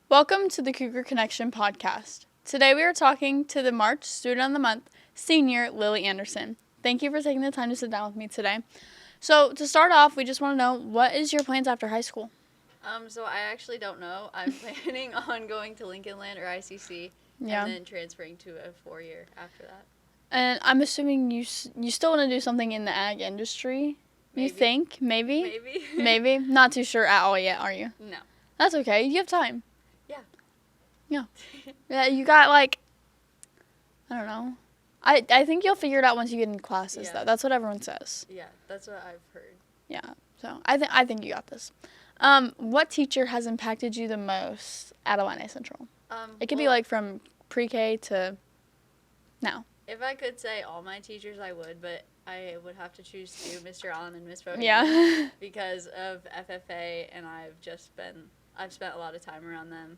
Welcome to the Cougar Connection podcast. Today we are talking to the March Student of the Month, Senior Lilly Anderson. Thank you for taking the time to sit down with me today. So to start off, we just want to know, what is your plans after high school? So I actually don't know. I'm planning on going to Lincoln Land or ICC Yeah. and then transferring to a 4-year after that. And I'm assuming you still want to do something in the ag industry? Maybe. You think? Maybe? Maybe. Maybe? Not too sure at all yet, are you? No. That's okay. You have time. Yeah. Yeah. Yeah, you got I don't know. I think you'll figure it out once you get in classes, Yeah. though. That's what everyone says. Yeah, that's what I've heard. Yeah. So I think you got this. What teacher has impacted you the most at Illini Central? It could be from pre-K to now. If I could say all my teachers, I would, but I would have to choose two, Mr. Allen and Miss Bohemian. Yeah. Because of FFA, and I've spent a lot of time around them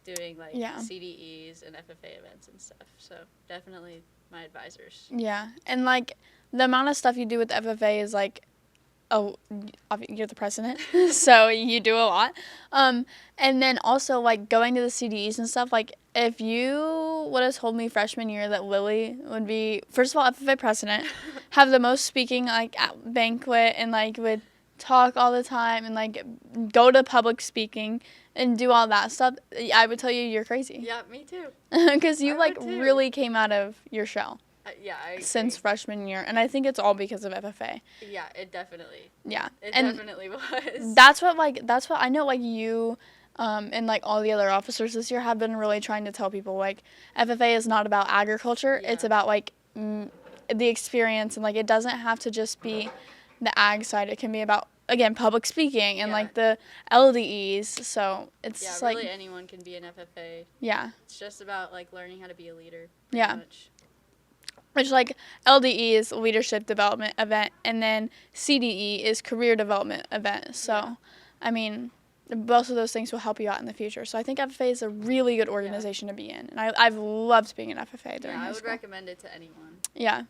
doing CDEs and FFA events and stuff. So definitely my advisors. Yeah. And the amount of stuff you do with FFA is you're the president, so you do a lot. And then also going to the CDEs and stuff, if you would have told me freshman year that Lilly would be, first of all, FFA president, have the most speaking at banquet, and would talk all the time, and go to public speaking and do all that stuff, I would tell you you're crazy. Yeah, me too. Because you really came out of your shell. Yeah, I agree. Since freshman year, and I think it's all because of FFA. Yeah, it definitely. Yeah, it definitely was. That's what I know. You, and all the other officers this year have been really trying to tell people FFA is not about agriculture. Yeah. It's about the experience, and it doesn't have to just be the ag side. It can be about, again, public speaking and the LDEs. So it's really anyone can be an FFA. Yeah. It's just about learning how to be a leader. Yeah. Much. Which LDE is leadership development event, and then CDE is career development event. So, yeah. I mean, both of those things will help you out in the future. So I think FFA is a really good organization to be in, and I've loved being an FFA during high school. I would recommend it to anyone. Yeah,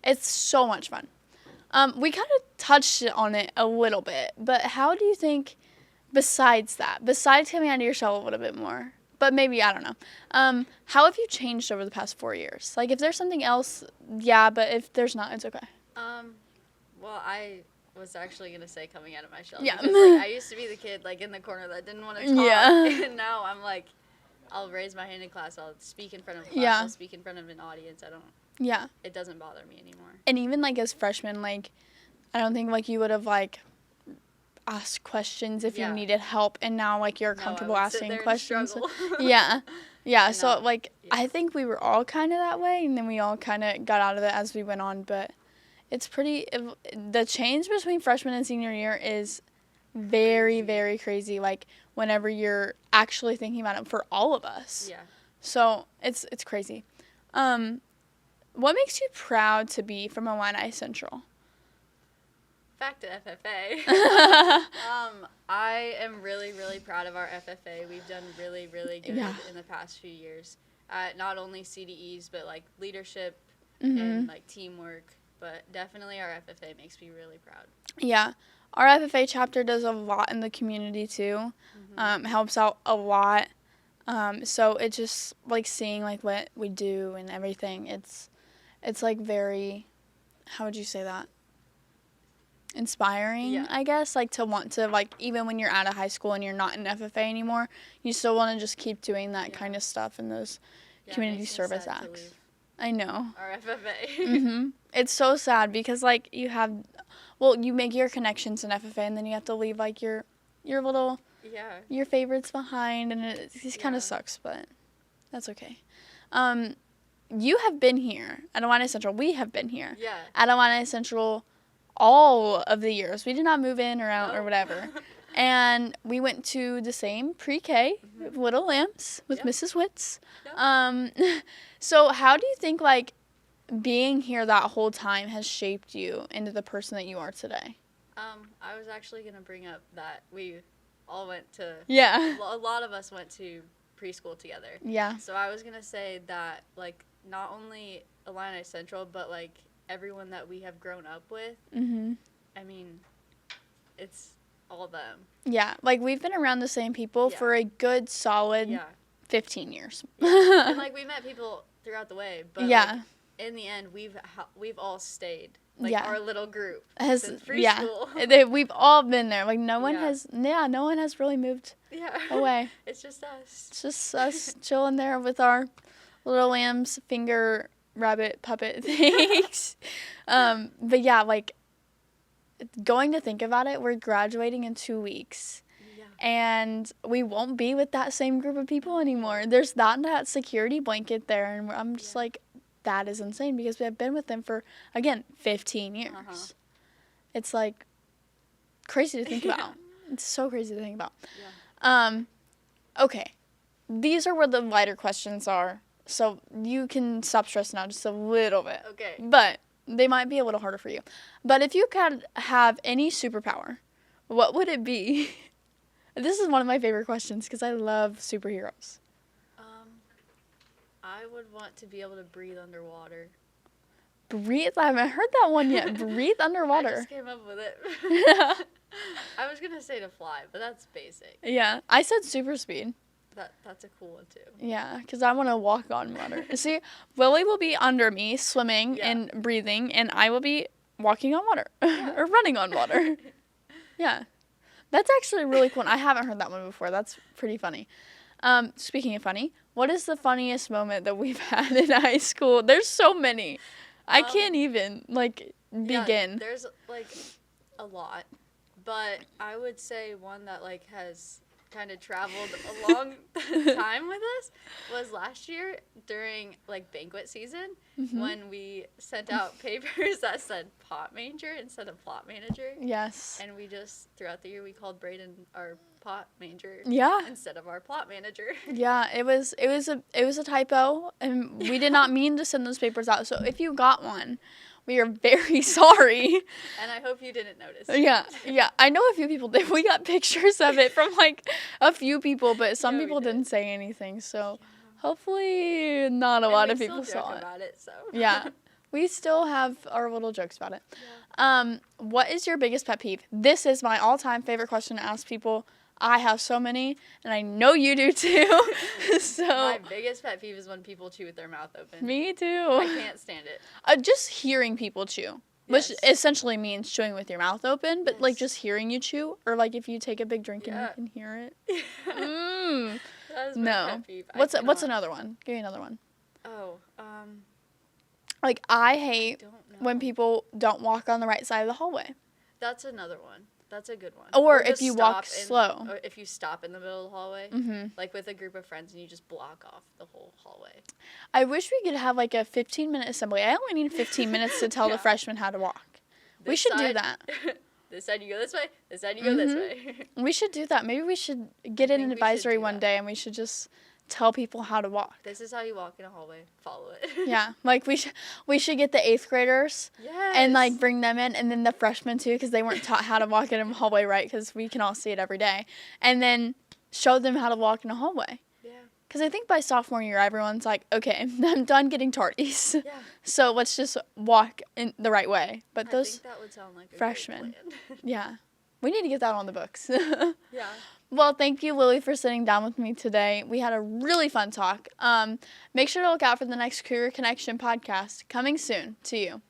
it's so much fun. We kind of touched on it a little bit, but how do you think, besides coming out of your shell a little bit more, but maybe, I don't know, how have you changed over the past 4 years? If there's something else, yeah, but if there's not, it's okay. Well, I was actually going to say coming out of my shell. Yeah. Because, I used to be the kid, in the corner that didn't want to talk. Yeah. And now I'm I'll raise my hand in class, I'll speak in front of a class, yeah. I'll speak in front of an audience. Yeah. It doesn't bother me anymore. And even, as freshmen, I don't think, you would have, asked questions if you needed help, and now, you're comfortable asking questions. Yeah. Yeah, so, I think we were all kind of that way, and then we all kind of got out of it as we went on, but it's the change between freshman and senior year is very, very crazy, whenever you're actually thinking about it for all of us. Yeah. So, it's crazy. What makes you proud to be from Illini Central? Back to FFA. I am really, really proud of our FFA. We've done really, really good in the past few years. Not only CDEs, but leadership and teamwork. But definitely our FFA makes me really proud. Yeah. Our FFA chapter does a lot in the community too. Mm-hmm. Helps out a lot. So it's just seeing what we do and everything. It's very, how would you say that? Inspiring, I guess, to want to, even when you're out of high school and you're not in FFA anymore, you still want to just keep doing that kind of stuff and those community service acts. I know. Our FFA. Mm-hmm. It's so sad because, you make your connections in FFA, and then you have to leave, your little, your favorites behind, and it kind of sucks, but that's okay. You have been here at Illini Central. We have been here at Illini Central all of the years. We did not move in or out or whatever. And we went to the same pre-K, Little Lambs, with Mrs. Witz. Yep. So how do you think, being here that whole time has shaped you into the person that you are today? I was actually going to bring up that we all went to... Yeah. A lot of us went to preschool together. Yeah. So I was going to say that, not only Illini Central, but, everyone that we have grown up with, Mm-hmm. I mean, it's all of them. Yeah, like we've been around the same people for a good solid 15 years. Yeah. And like we met people throughout the way, but like, in the end we've all stayed. Like our little group since preschool. We've all been there. Like no one has really moved away. It's just us. It's just us chilling there with our little lamb's finger rabbit puppet things. But yeah, like going to think about it, we're graduating in 2 weeks. Yeah. And we won't be with that same group of people anymore. There's not that security blanket there, and I'm just like, that is insane because we have been with them for, again, 15 years. It's like crazy to think about. It's so crazy to think about. Yeah. Okay. These are where the lighter questions are. So you can stop stressing out just a little bit. Okay. But they might be a little harder for you. But if you could have any superpower, what would it be? This is one of my favorite questions because I love superheroes. I would want to be able to breathe underwater. Breathe? I haven't heard that one yet. Breathe underwater. I just came up with it. I was going to say to fly, but that's basic. Yeah. I said super speed. That's a cool one, too. Yeah, because I want to walk on water. See, Lily will be under me, swimming and breathing, and I will be walking on water or running on water. Yeah. That's actually really cool. I haven't heard that one before. That's pretty funny. Speaking of funny, what is the funniest moment that we've had in high school? There's so many. I can't even, begin. There's, a lot. But I would say one that, has kind of traveled a long time with us was last year during, banquet season when we sent out papers that said pot manger instead of plot manager. Yes. And we just, throughout the year, we called Brayden our pot manger instead of our plot manager. Yeah, it was a typo, and we did not mean to send those papers out. So if you got one, we are very sorry. And I hope you didn't notice. Yeah. I know a few people did. We got pictures of it from a few people, but some people didn't say anything. So hopefully not a lot of people saw it. About it so. Yeah. We still have our little jokes about it. Yeah. What is your biggest pet peeve? This is my all-time favorite question to ask people. I have so many, and I know you do too. So my biggest pet peeve is when people chew with their mouth open. Me too. I can't stand it. Just hearing people chew, which essentially means chewing with your mouth open, but just hearing you chew, or if you take a big drink and you can hear it. That is my pet peeve. What's another one? Give me another one. Oh, I hate when people don't walk on the right side of the hallway. That's another one. That's a good one. Or if you walk slow. Or if you stop in the middle of the hallway, with a group of friends, and you just block off the whole hallway. I wish we could have a 15-minute assembly. I only need 15 minutes to tell the freshmen how to walk. We should do that. This side you go this way. This side you go this way. We should do that. Maybe we should get an advisory one day, and we should just tell people how to walk. This is how you walk in a hallway. Follow it. Yeah, we should get the 8th graders and bring them in, and then the freshmen too, because they weren't taught how to walk in a hallway right, because we can all see it every day, and then show them how to walk in a hallway. Yeah. Because I think by sophomore year, everyone's like, okay, I'm done getting tardies. Yeah. So let's just walk in the right way. But those think that would sound like a freshmen, great plan. Yeah, we need to get that on the books. Yeah. Well, thank you, Lily, for sitting down with me today. We had a really fun talk. Make sure to look out for the next Cougar Connection podcast coming soon to you.